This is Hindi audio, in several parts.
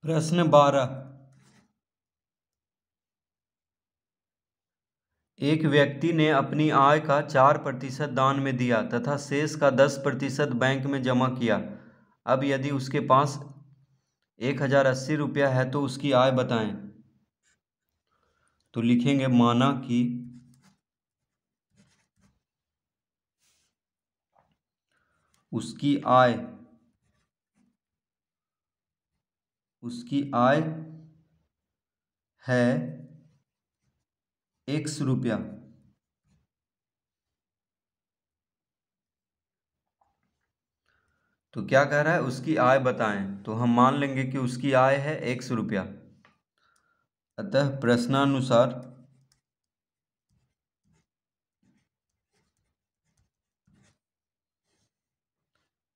प्रश्न 12। एक व्यक्ति ने अपनी आय का 4% दान में दिया तथा शेष का 10% बैंक में जमा किया। अब यदि उसके पास 1080 रुपया है तो उसकी आय बताएं। तो लिखेंगे माना कि उसकी आय है X रुपया। तो क्या कह रहा है, उसकी आय बताएं। तो हम मान लेंगे कि उसकी आय है X रुपया। अतः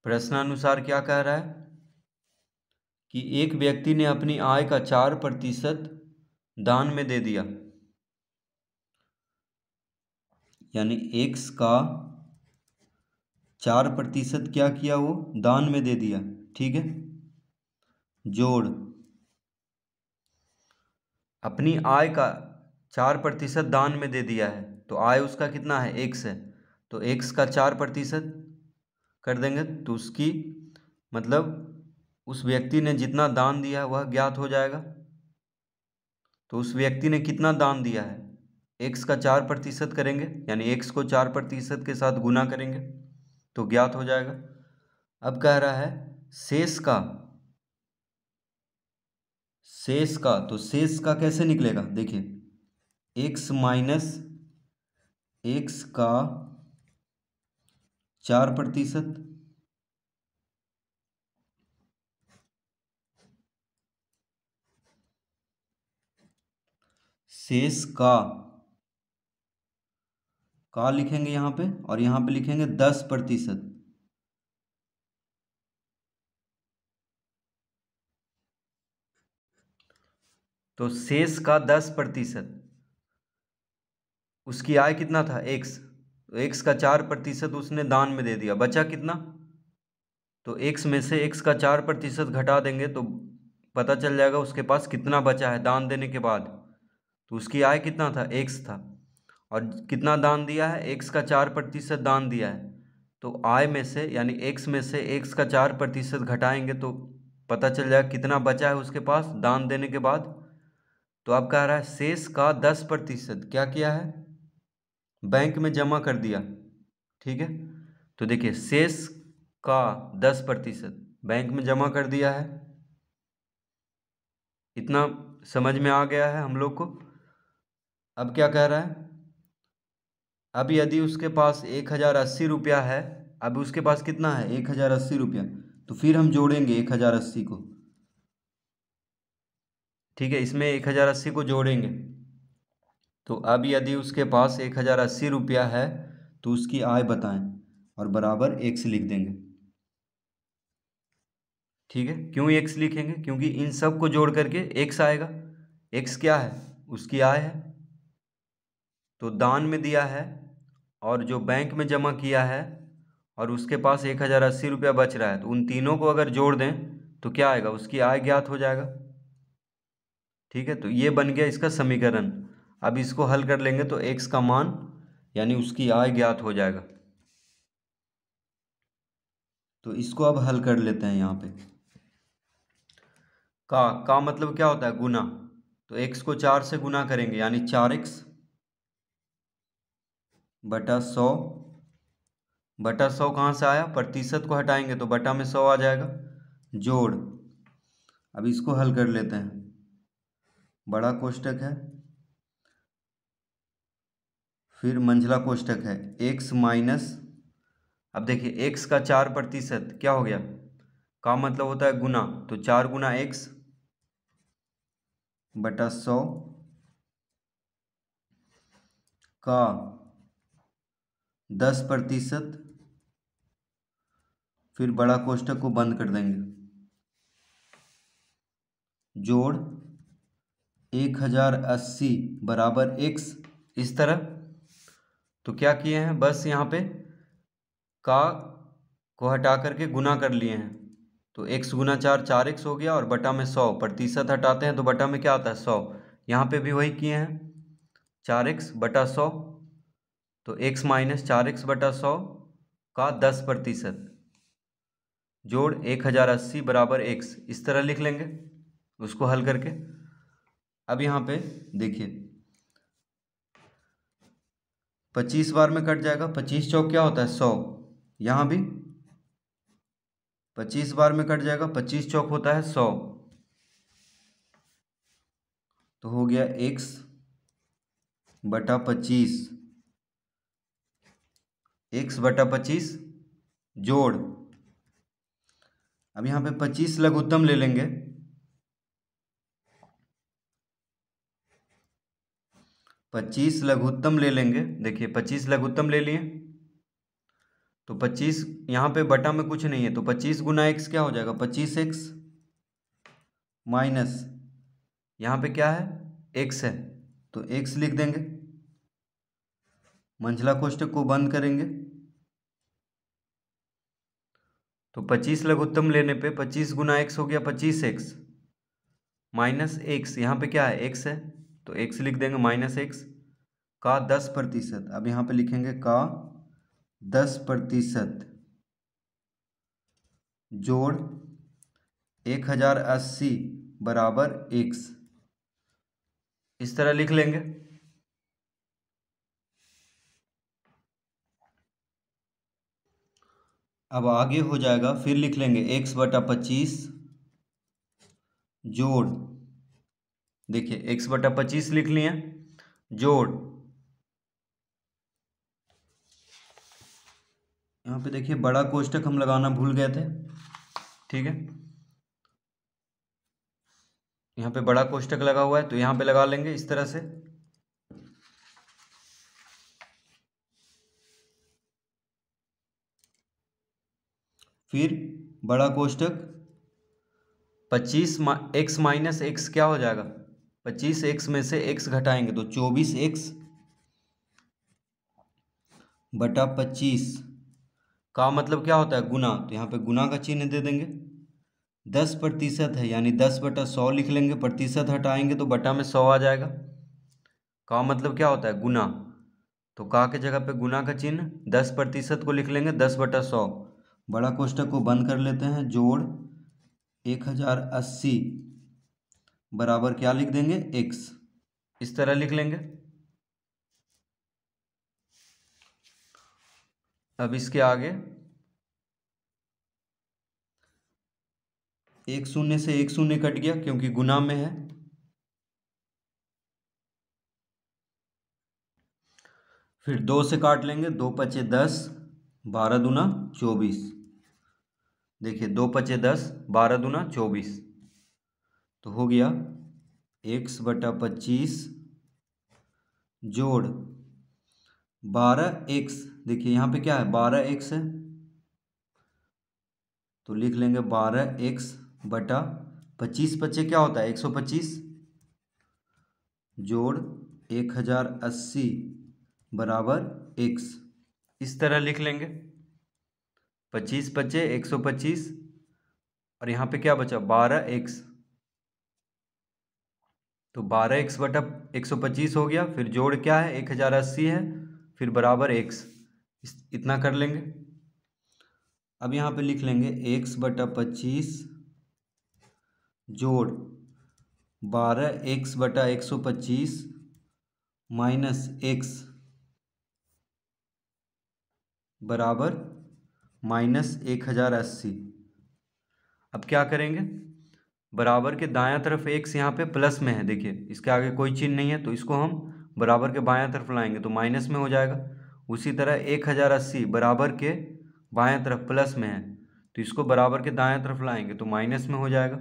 प्रश्नानुसार क्या कह रहा है कि एक व्यक्ति ने अपनी आय का 4% दान में दे दिया, यानी X का 4% क्या किया, वो दान में दे दिया। ठीक है, जोड़ अपनी आय का 4% दान में दे दिया है, तो आय उसका कितना है, X है। तो X का 4% कर देंगे तो उसकी मतलब उस व्यक्ति ने जितना दान दिया है वह ज्ञात हो जाएगा। तो उस व्यक्ति ने कितना दान दिया है, X का 4% करेंगे, यानी X को 4% के साथ गुना करेंगे तो ज्ञात हो जाएगा। अब कह रहा है शेष का तो शेष का कैसे निकलेगा, देखिए X माइनस X का 4%, शेष का लिखेंगे यहाँ पे, और यहाँ पे लिखेंगे 10%। तो शेष का 10%, उसकी आय कितना था, X। तो X का 4% उसने दान में दे दिया, बचा कितना। तो X में से X का 4% घटा देंगे तो पता चल जाएगा उसके पास कितना बचा है दान देने के बाद। तो उसकी आय कितना था, X था, और कितना दान दिया है, X का 4% दान दिया है। तो आय में से यानी X में से X का 4% घटाएंगे तो पता चल जाएगा कितना बचा है उसके पास दान देने के बाद। तो अब कह रहा है शेष का 10% क्या किया है, बैंक में जमा कर दिया। ठीक है, तो देखिए शेष का 10% बैंक में जमा कर दिया है। इतना समझ में आ गया है हम लोग को। अब क्या कह रहा है, अब यदि उसके पास 1080 रुपया है, अब उसके पास कितना है, 1080 रुपया, तो फिर हम जोड़ेंगे 1080 को। ठीक है, इसमें 1080 को जोड़ेंगे। तो अब यदि उसके पास 1080 रुपया है तो उसकी आय बताएं, और बराबर X लिख देंगे। ठीक है, क्यों X लिखेंगे, क्योंकि इन सब को जोड़ करके X आएगा। X क्या है, उसकी आय है। तो दान में दिया है और जो बैंक में जमा किया है और उसके पास 1080 रुपया बच रहा है, तो उन तीनों को अगर जोड़ दें तो क्या आएगा, उसकी आय ज्ञात हो जाएगा। ठीक है, तो ये बन गया इसका समीकरण। अब इसको हल कर लेंगे तो X का मान यानी उसकी आय ज्ञात हो जाएगा। तो इसको अब हल कर लेते हैं। यहाँ पे का मतलब क्या होता है, गुना। तो X को 4 से गुना करेंगे यानी 4X बटा 100। बटा 100 कहाँ से आया, प्रतिशत को हटाएंगे तो बटा में 100 आ जाएगा। जोड़, अब इसको हल कर लेते हैं। बड़ा कोष्टक है, फिर मंझला कोष्टक है, X माइनस, अब देखिए X का 4% क्या हो गया, का मतलब होता है गुना, तो 4 गुना X बटा 100 का 10%, फिर बड़ा कोष्टक को बंद कर देंगे। जोड़ 1080 बराबर X, इस तरह। तो क्या किए हैं, बस यहाँ पे का को हटा करके गुना कर लिए हैं। तो x गुना 4 4x हो गया, और बटा में 100, प्रतिशत हटाते हैं तो बटा में क्या आता है 100। यहाँ पे भी वही किए हैं, 4x बटा 100, तो x माइनस 4x बटा 100 का 10% जोड़ 1080 बराबर x, इस तरह लिख लेंगे उसको हल करके। अब यहाँ पे देखिए 25 बार में कट जाएगा, 25 चौक क्या होता है 100, यहाँ भी 25 बार में कट जाएगा, 25 चौक होता है 100, तो हो गया x बटा 25, x बटा 25 जोड़, अब यहाँ पे 25 लघुत्तम ले लेंगे, 25 लघुत्तम ले लेंगे। देखिए 25 लघुत्तम ले लिए, तो 25 यहाँ पे बटा में कुछ नहीं है, तो 25 गुना x क्या हो जाएगा 25x, माइनस यहाँ पे क्या है x है, तो x लिख देंगे, मंझला कोष्ठक को बंद करेंगे, तो 25 लघुत्तम लेने पे 25 गुना x हो गया 25x, माइनस x, यहाँ पे क्या है x है, तो x लिख देंगे, माइनस x का 10%, अब यहाँ पे लिखेंगे का 10% जोड़ 1080 बराबर x, इस तरह लिख लेंगे। अब आगे हो जाएगा, फिर लिख लेंगे x बटा 25 जोड़, देखिए x बटा 25 लिख लिए, जोड़, यहाँ पे देखिए बड़ा कोष्ठक हम लगाना भूल गए थे, ठीक है, यहाँ पे बड़ा कोष्ठक लगा हुआ है तो यहाँ पे लगा लेंगे इस तरह से, फिर बड़ा कोष्ठक 25 x माइनस x क्या हो जाएगा, 25x में से x घटाएंगे तो 24x बटा 25 का मतलब क्या होता है गुना, तो यहाँ पे गुना का चिन्ह दे देंगे, 10% है यानी 10 बटा 100 लिख लेंगे, प्रतिशत हटाएंगे तो बटा में 100 आ जाएगा, का मतलब क्या होता है गुना, तो का के जगह पे गुना का चिन्ह, 10% को लिख लेंगे 10 बटा 100, बड़ा कोष्ठक को बंद कर लेते हैं, जोड़ 1080 बराबर क्या लिख देंगे x, इस तरह लिख लेंगे। अब इसके आगे एक शून्य से एक शून्य कट गया क्योंकि गुना में है, फिर 2 से काट लेंगे, 2 पचे 10, 12 दूना 24, देखिए 2 पचे 10, 12 दूना 24, तो हो गया x बटा 25 जोड़ 12x, देखिए यहाँ पे क्या है 12x है, तो लिख लेंगे 12x बटा 25 पचे क्या होता है 125 जोड़ 1080 बराबर x, इस तरह लिख लेंगे, 25 पचे 125, और यहाँ पे क्या बचा 12x, तो 12x बटा 125 हो गया, फिर जोड़ क्या है 1080 है, फिर बराबर x, इतना कर लेंगे। अब यहाँ पे लिख लेंगे x बटा 25 जोड़ 12x बटा 125 माइनस x बराबर माइनस 1080। अब क्या करेंगे, बराबर के दायां तरफ x यहाँ पे प्लस में है, देखिए इसके आगे कोई चिन्ह नहीं है, तो इसको हम बराबर के बायां तरफ लाएंगे तो माइनस में हो जाएगा। उसी तरह 1080 बराबर के बायां तरफ प्लस में है, तो इसको बराबर के दायां तरफ लाएंगे तो माइनस में हो जाएगा।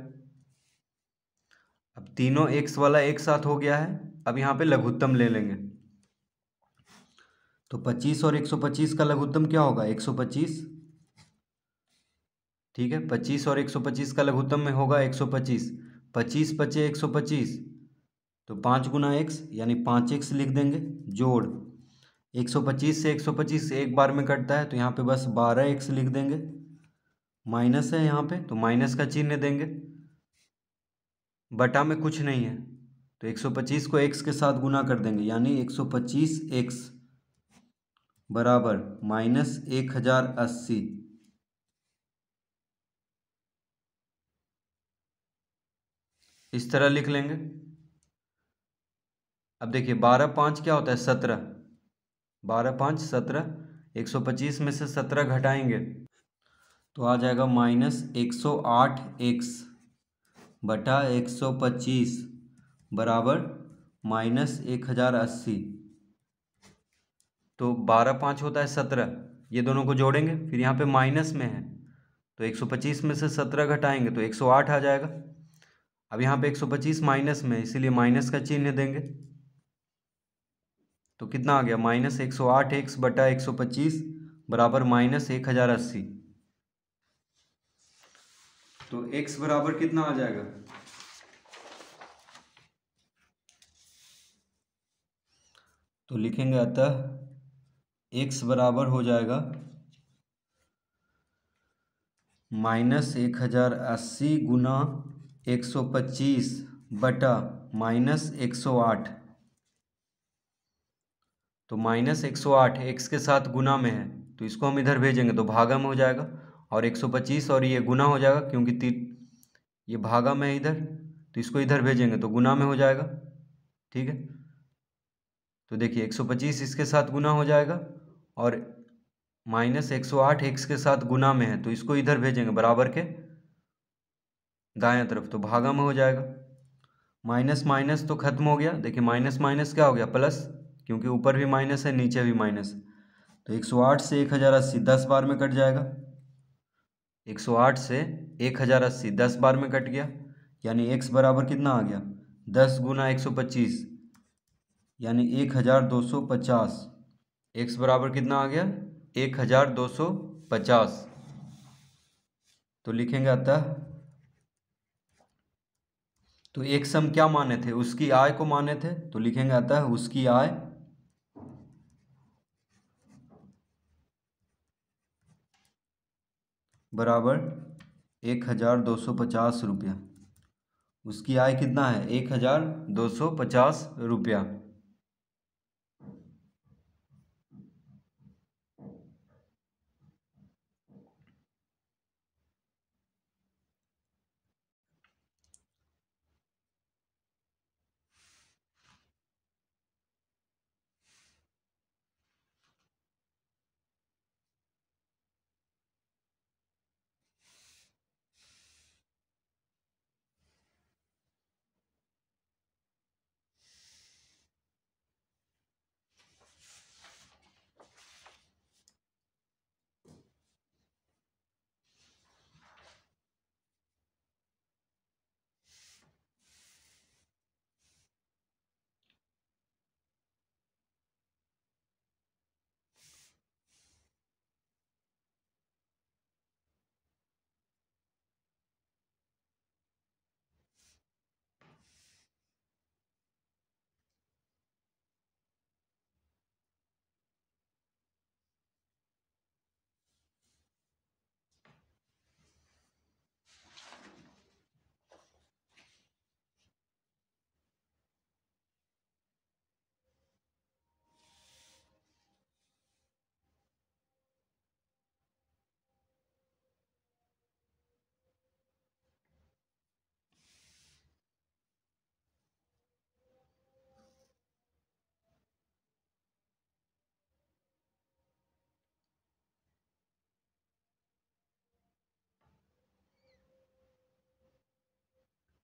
अब तीनों x वाला एक साथ हो गया है, अब यहाँ पे लघुत्तम ले लेंगे, तो 25 और 125 का लघुत्तम क्या होगा 125, ठीक है, 25 और 125 का लघुत्तम में होगा 125, 25 पचे 125, तो 5 गुना x यानी 5x लिख देंगे, जोड़ 125 से 125 एक बार में कटता है तो यहाँ पे बस 12x लिख देंगे, माइनस है यहाँ पे तो माइनस का चिन्ह देंगे, बटा में कुछ नहीं है तो 125 को x के साथ गुना कर देंगे, यानी 125x बराबर माइनस 1080। इस तरह लिख लेंगे। अब देखिए 12 5 क्या होता है 17, 12 5 17, 125 में से 17 घटाएंगे तो आ जाएगा माइनस 108x बटा 125 बराबर माइनस 1080। तो 12 5 होता है 17, ये दोनों को जोड़ेंगे, फिर यहाँ पे माइनस में है तो 125 में से 17 घटाएंगे तो 108 आ जाएगा। अब यहाँ पे 125 माइनस में है इसीलिए माइनस का चिन्ह देंगे, तो कितना आ गया माइनस 108x बटा 125 बराबर माइनस 1080। तो x बराबर कितना आ जाएगा, तो लिखेंगे अतः x बराबर हो जाएगा माइनस 1080 गुना 125 बटा माइनस 108। तो माइनस 108 x के साथ गुना में है तो इसको हम इधर भेजेंगे तो भागा में हो जाएगा, और 125 और ये गुना हो जाएगा क्योंकि ये भागा में है इधर, तो इसको इधर भेजेंगे तो गुना में हो जाएगा। ठीक है, तो देखिए 125 इसके साथ गुना हो जाएगा और माइनस 108 x के साथ गुना में है तो इसको इधर भेजेंगे बराबर के दायां तरफ तो भागा में हो जाएगा। माइनस माइनस तो खत्म हो गया, देखिए माइनस माइनस क्या हो गया प्लस, क्योंकि ऊपर भी माइनस है नीचे भी माइनस है। तो 108 से 1080 10 बार में कट जाएगा, 108 से 1080 10 बार में कट गया, यानी x बराबर कितना आ गया 10 गुना 125 यानी 1250। x बराबर कितना आ गया 1250। तो लिखेंगे अतः, तो एक सम क्या माने थे उसकी आय को माने थे तो लिखेंगे अतः उसकी आय बराबर 1250 रुपया। उसकी आय कितना है 1250 रुपया।